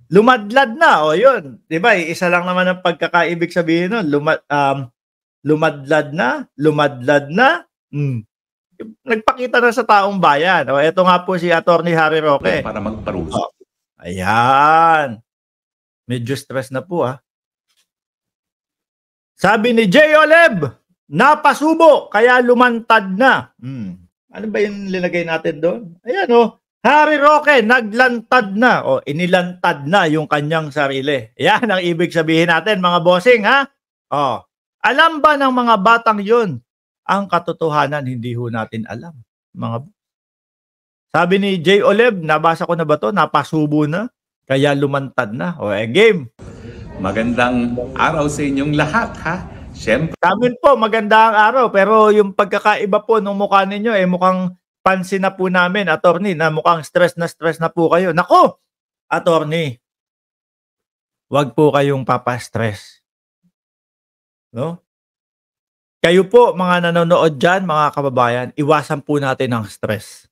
lumadlad na, o yun. Di ba, isa lang naman ang pagkakaibig sabihin nun. Lumadlad na. Nagpakita na sa taong bayan. O, eto nga po si Attorney Harry Roque. Para magparusa. Oh, ayan. Medyo stress na po, ha. Sabi ni J. Oleb, napasubo, kaya lumantad na. Ano ba yung linagay natin doon? Ayan, o. Harry Roque, naglantad na. O, inilantad na yung kanyang sarili. Yan ang ibig sabihin natin, mga bossing, ha? O, alam ba ng mga batang yun? Ang katotohanan, hindi ho natin alam. Sabi ni J. Oleb, nabasa ko na ba to? Napasubo na, kaya lumantad na. O, game. Magandang araw sa inyong lahat, ha? Siyempre. Sa amin po, magandang araw. Pero yung pagkakaiba po ng mukha ninyo, mukhang pansin na po namin, attorney, na mukhang stress na po kayo. Nako, attorney, wag po kayong papastress. No? Kayo po, mga nanonood dyan, mga kababayan, iwasan po natin ang stress.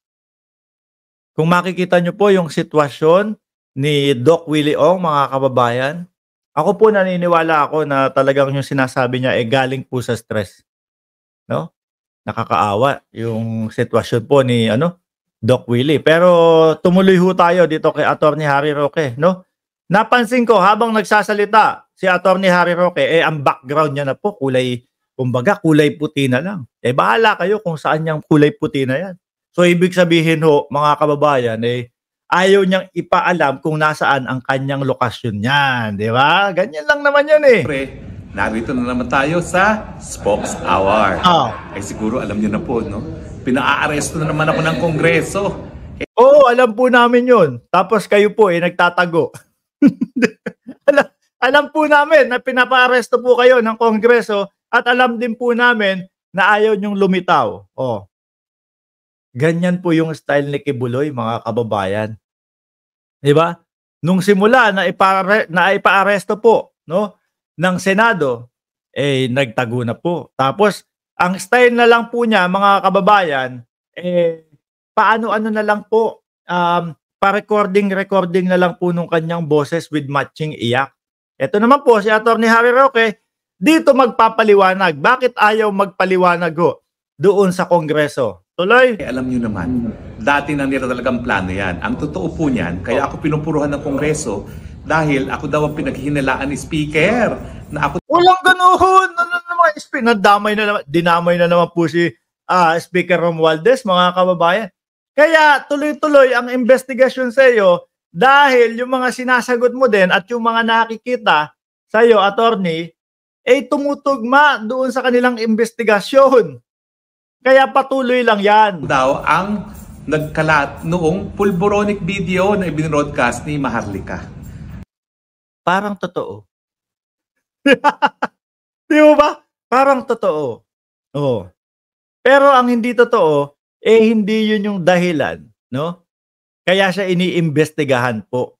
Kung makikita nyo po yung sitwasyon ni Doc Willie Ong, mga kababayan, ako po naniniwala ako na talagang yung sinasabi niya galing po sa stress. No? Nakakaawa yung sitwasyon po ni Doc Willie. Pero tumuloy ho tayo dito kay Attorney Harry Roque, no? Napansin ko habang nagsasalita si Attorney Harry Roque, ang background niya na po kulay puti na lang. Bahala kayo kung saan yung kulay puti na yan. So ibig sabihin ho, mga kababayan, ayaw niyang ipaalam kung nasaan ang kanyang lokasyon niyan, di ba? Ganyan lang naman yun Narito na naman tayo sa Spokes Hour. Ay siguro alam niyo na po, no? Pinaaresto na naman ako ng Kongreso. Oo, alam po namin yun. Tapos kayo po nagtatago. alam po namin na pinapaaresto po kayo ng Kongreso at alam din po namin na ayaw niyong lumitaw. Ganyan po yung style ni Kibuloy, mga kababayan. Di ba? Nung simula na ipaaresto po, no, ng Senado, nagtago na po. Tapos, ang style na lang po niya, mga kababayan, paano-ano na lang po, pa-recording na lang po nung kanyang boses with matching iyak. Ito naman po, si Attorney Harry Roque, dito magpapaliwanag. Bakit ayaw magpaliwanag doon sa Kongreso? Tuloy. Alam niyo naman, dati na nila talagang plano yan. Ang totoo po niyan, kaya ako pinupuruhan ng Kongreso dahil ako daw ang pinaghihinalaan ni Speaker. Na ako... Walang ganoon! Dinamay na naman po si Speaker Romualdez, mga kababayan. Kaya tuloy-tuloy ang investigasyon sa iyo dahil yung mga sinasagot mo din at yung mga nakikita sa iyo, attorney, tumutugma doon sa kanilang investigasyon. Kaya patuloy lang yan. Daw ang nagkalat noong pulboronic video na ibinroadcast ni Maharlika. Parang totoo. Di mo ba? Parang totoo. Pero ang hindi totoo, hindi yun yung dahilan, no? Kaya siya iniimbestigahan po,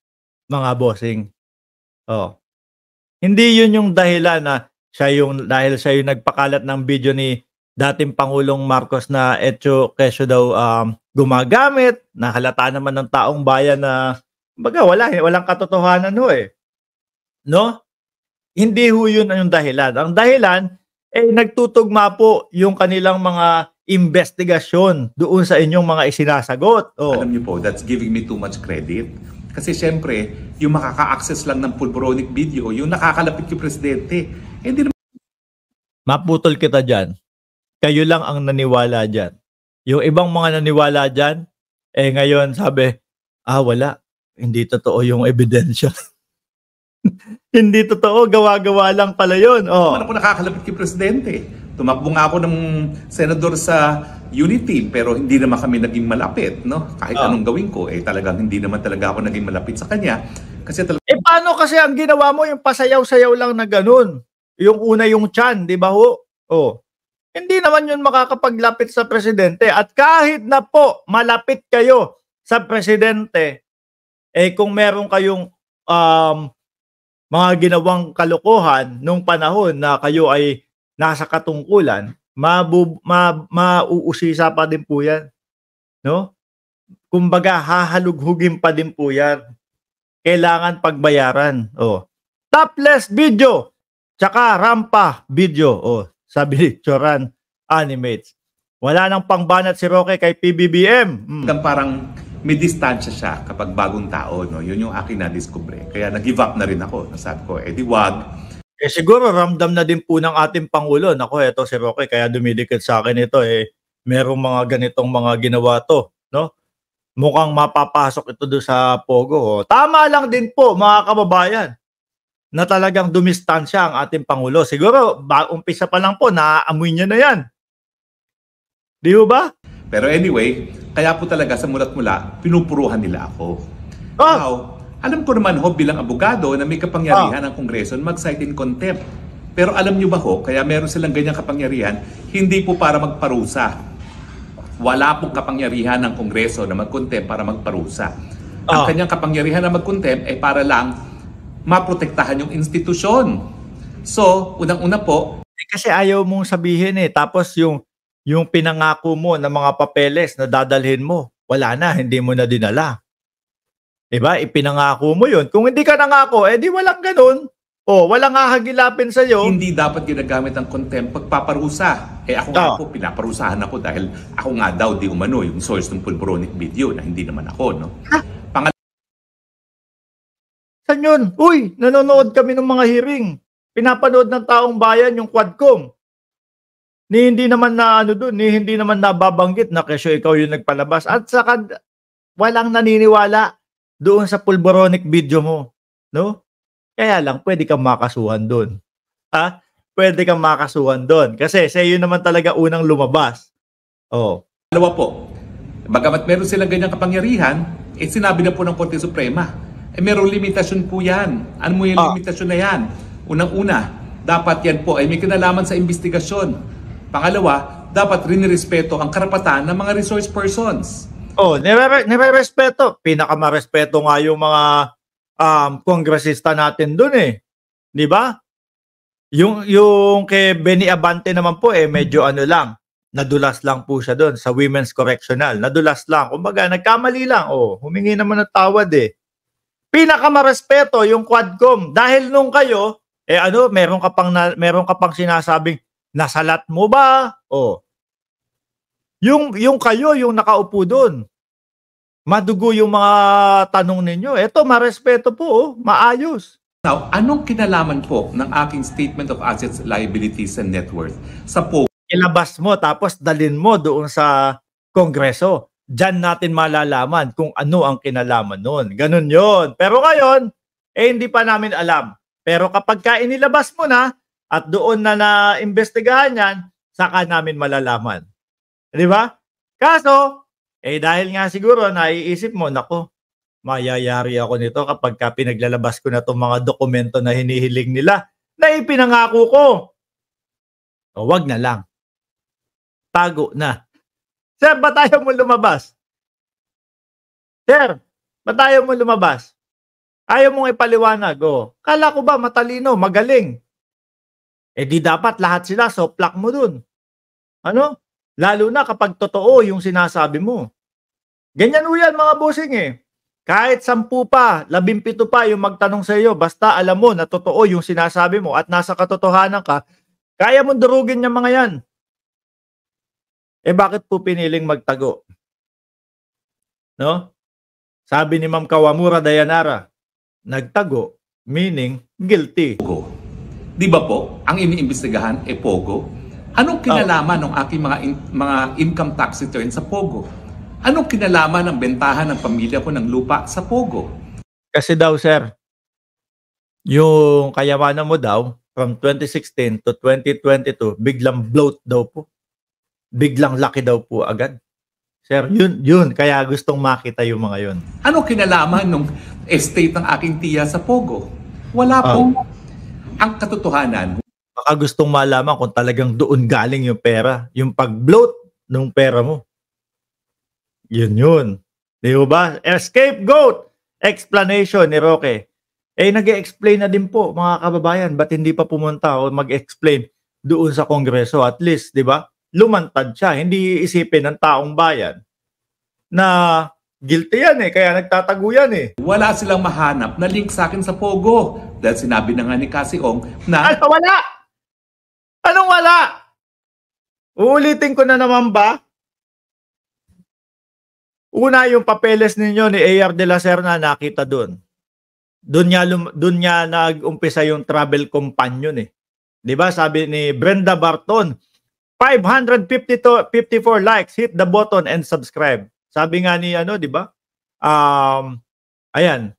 mga bossing. Hindi yun yung dahilan na dahil siya yung nagpakalat ng video ni dating Pangulong Marcos na kesyo daw gumagamit, nahalata naman ng taong bayan na walang katotohanan no? Hindi ho yun yung dahilan. Ang dahilan nagtutugma po yung kanilang mga investigasyon doon sa inyong mga isinasagot. Alam niyo po, that's giving me too much credit. Kasi syempre, yung makaka-access lang ng pulboronic video, yung nakakalapit yung presidente. Hindi naman... Maputol kita dyan. Kayo lang ang naniwala dyan. Yung ibang mga naniwala dyan, ngayon sabi, wala. Hindi totoo yung ebidensya. Hindi totoo, gawa-gawa lang pala yun. Ano po nakakalapit yung presidente? Tumakbo nga ako ng senador sa Unity, pero hindi naman kami naging malapit, no? Kahit anong gawin ko, talagang hindi naman talaga ako naging malapit sa kanya. Kasi paano kasi ang ginawa mo, yung pasayaw-sayaw lang na ganun? Yung una yung tiyan, di ba ho? Hindi naman yun makakapaglapit sa presidente. At kahit na po malapit kayo sa presidente, kung meron kayong mga ginawang kalokohan nung panahon na kayo ay nasa katungkulan, mauusisa pa din po yan. No? Kumbaga, hahalughugin pa din po yan. kailangan pagbayaran. Oh. Topless video, tsaka rampa video. Oh, sabi ni Choran Animates. Wala nang pangbanat si Roque kay PBBM. Hanggang parang may distansya siya kapag bagong tao, no? Yun yung akin na-discover. Kaya nag-give up na rin ako. Nasabi ko, di wag. Siguro ramdam na din po ng ating Pangulo. Nako, eto si Roque, kaya dumidikit sa akin ito. Merong mga ganitong mga ginawa to. No? Mukhang mapapasok ito doon sa Pogo. Tama lang din po, mga kababayan, na talagang dumistansya ang ating Pangulo. Siguro, umpisa pa lang po, naaamoy niya na yan. Di ba? Pero anyway, kaya po talaga sa mulat mula, pinupuruhan nila ako. Now, alam ko naman ho bilang abogado na may kapangyarihan ng Kongreso na mag-cite in contempt. Pero alam nyo ba ho, kaya meron silang ganyang kapangyarihan, hindi po para magparusa. Wala pong kapangyarihan ng Kongreso na mag-contempt para magparusa. Ang kanyang kapangyarihan na mag-contempt ay para lang maprotektahan yung institusyon. So, unang-una po, kasi ayaw mong sabihin tapos yung pinangako mo na mga papeles na dadalhin mo, wala na, hindi mo na dinala. Diba? Ipinangako mo yun. Kung hindi ka nangako, di walang ganun. Walang hahagilapin sa'yo. Hindi dapat ginagamit ang contempt pagpaparusa. Ako nga po, pinaparusahan ako dahil ako nga daw di umano yung source ng pulboronic video na hindi naman ako, no? Saan yun? Uy, nanonood kami ng mga hearing. Pinapanood ng taong bayan yung Quadcom. Hindi naman na hindi naman nababanggit na kesyo ikaw yung nagpalabas. At saka walang naniniwala doon sa pulboronic video mo, no? Kaya lang pwede kang makasuhan doon. Pwede kang makasuhan doon kasi sa iyo naman talaga unang lumabas. Dalawa po. Bagamat meron silang ganyang kapangyarihan, sinabi na po ng Korte Suprema. Merong limitasyon po yan. Ano mo yung limitasyon na yan? Unang-una, dapat yan po ay may kinalaman sa investigasyon. Pangalawa, dapat rin nirespeto ang karapatan ng mga resource persons. Nire-respeto. Pinakamarespeto nga yung mga kongresista natin dun Di ba? Yung kay Benny Abante naman po medyo lang. Nadulas lang po siya dun sa Women's Correctional. Nadulas lang. Kumbaga, nagkamali lang. Humingi naman ng tawad Pinakamarespeto yung Quadcom. Dahil nung kayo, meron ka pang sinasabing, nasalat mo ba? Yung kayo, yung nakaupo doon, madugo yung mga tanong ninyo. Eto, marespeto po, maayos. Now, anong kinalaman po ng aking Statement of Assets, Liabilities, and Net Worth sa POGO? Ilabas mo, tapos dalin mo doon sa Kongreso. Diyan natin malalaman kung ano ang kinalaman nun. Ganun yon. Pero ngayon, hindi pa namin alam. Pero kapag inilabas mo na, at doon na na-imbestigahan yan, saka namin malalaman. Di ba? Kaso, dahil nga siguro naiisip mo, nako, mayayari ako nito kapag pinaglalabas ko na itong mga dokumento na hinihiling nila na ipinangako ko. Wag na lang. Tago na. Sir, ba't ayaw mo lumabas? Sir, ba't ayaw mo lumabas? Ayaw mong ipaliwanag. Kala ko ba matalino, magaling? Di dapat lahat sila soplak mo dun. Lalo na kapag totoo yung sinasabi mo. Ganyan yan mga bossing Kahit 10 pa, 17 pa yung magtanong sa iyo, basta alam mo na totoo yung sinasabi mo at nasa katotohanan ka, kaya mong durugin yung mga yan. Bakit po piniling magtago? No? Sabi ni Ma'am Kawamura Dayanara, nagtago, meaning guilty. Di ba po, ang iniimbestigahan POGO? Anong kinalaman ng aking mga income tax return sa POGO? Anong kinalaman ng bentahan ng pamilya ko ng lupa sa POGO? Kasi daw, sir, yung kayamanan mo daw, from 2016 to 2022, biglang bloat daw po. Biglang laki daw po agad. Sir, yun. Kaya gustong makita yung mga yun. Anong kinalaman ng estate ng aking tiya sa POGO? Wala po. Ang katotohanan. Baka gustong malaman kung talagang doon galing yung pera. Yung pag-bloat ng pera mo. Yun. Di ba? Scapegoat explanation ni Roque. Nag-e-explain na din po, mga kababayan. Ba't hindi pa pumunta o mag-explain doon sa Kongreso? At least, di ba? Lumantad siya. Hindi iisipin ng taong bayan na Guilty yan eh, kaya nagtatago yan eh. Wala silang mahanap na link sa akin sa Pogo. Dahil sinabi na nga ni Cassie Ong na Ano wala? Anong wala? Uulitin ko na naman ba? Una, yung papeles ninyo ni A.R. de la Serna nakita doon. Doon niya nag-umpisa yung travel companion eh. 'Di ba? Sabi ni Brenda Barton, 554 likes, hit the button and subscribe. Sabi nga ni ano, 'di ba? Ayan.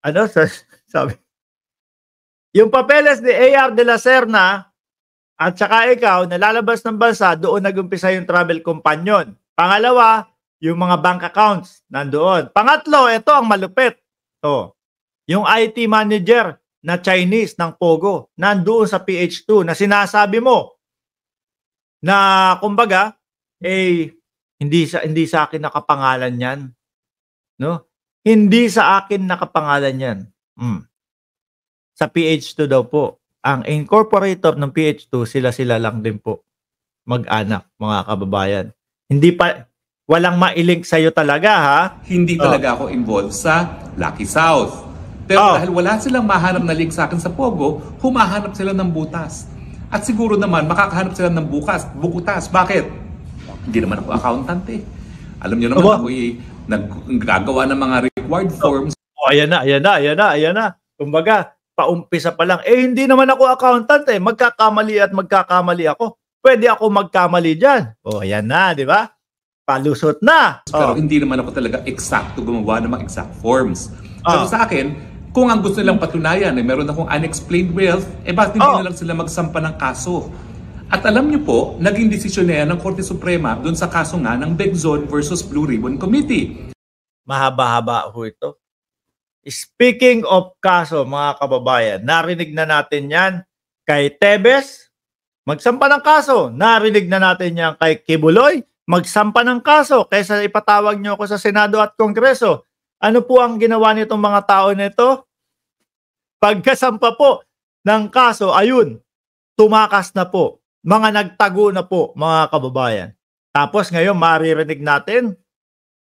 Ano sabi? Yung papeles ni A.R. de la Serna at saka ikaw nalalabas ng bansa, doon nag-umpisa yung travel companion. Pangalawa, yung mga bank accounts nandoon. Pangatlo, ito ang malupit. Yung IT manager na Chinese ng Pogo nandoon sa PH2 na sinasabi mo na kumbaga hindi sa akin nakapangalan 'yan, no? Hindi sa akin nakapangalan 'yan. Sa PH2 daw po. Ang incorporator ng PH2 sila lang din po. Mag-anak, mga kababayan. Walang mailink sa'yo talaga, ha? hindi talaga ako involved sa Lucky South. Pero dahil wala silang mahanap na link sa akin sa Pogo, humahanap sila ng butas. At siguro naman, makakahanap sila ng bukutas. Bakit? Hindi naman ako accountant eh. Alam niyo naman, ako naggagawa ng mga required forms. Ayan na. Kumbaga, paumpisa pa lang. Hindi naman ako accountant eh. Magkakamali ako. Pwede ako magkamali dyan. Ayan na, di ba? Palusot na. Pero hindi naman ako talaga eksakto gumawa ng mga exact forms. So sa akin, kung ang gusto nilang patunayan meron akong unexplained wealth, bakit hindi na lang sila magsampa ng kaso? At alam niyo po, naging desisyon na yan ng Korte Suprema doon sa kaso nga ng Begzon versus Blue Ribbon Committee. Mahaba-haba ho ito. Speaking of kaso, mga kababayan, narinig na natin yan kay Tebes, magsampa ng kaso. Narinig na natin yan kay Kibuloy, magsampa ng kaso kaysa ipatawag niyo ako sa Senado at Kongreso. Ano po ang ginawa nitong mga tao nito? Pagkasampa po ng kaso, ayun, tumakas na po. Mga nagtago na po, mga kababayan. Tapos ngayon, maririnig natin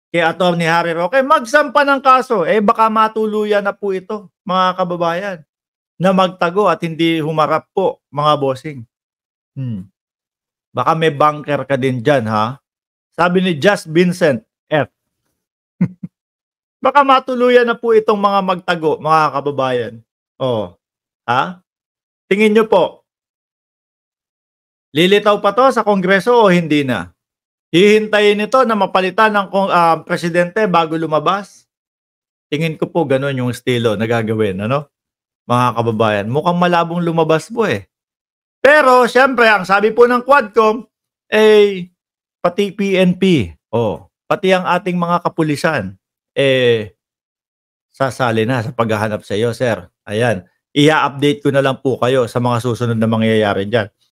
kay Atty. Harry Roque, magsampa ng kaso. Baka matuluyan na po ito, mga kababayan, na magtago at hindi humarap po, mga bossing. Baka may bunker ka din dyan, ha? Sabi ni Just Vincent F. Baka matuluyan na po itong mga magtago, mga kababayan. Ha? Tingin nyo po, lilitaw pa to sa Kongreso o hindi na? Hihintayin ito na mapalitan ng presidente bago lumabas? Tingin ko po ganun yung estilo na gagawin, ano? Mga kababayan, mukhang malabong lumabas po eh. Pero, syempre, ang sabi po ng Quadcom, pati PNP, pati ang ating mga kapulisan, sasali na sa paghahanap sa iyo, sir. Ayan, i-update ko na lang po kayo sa mga susunod na mangyayari dyan.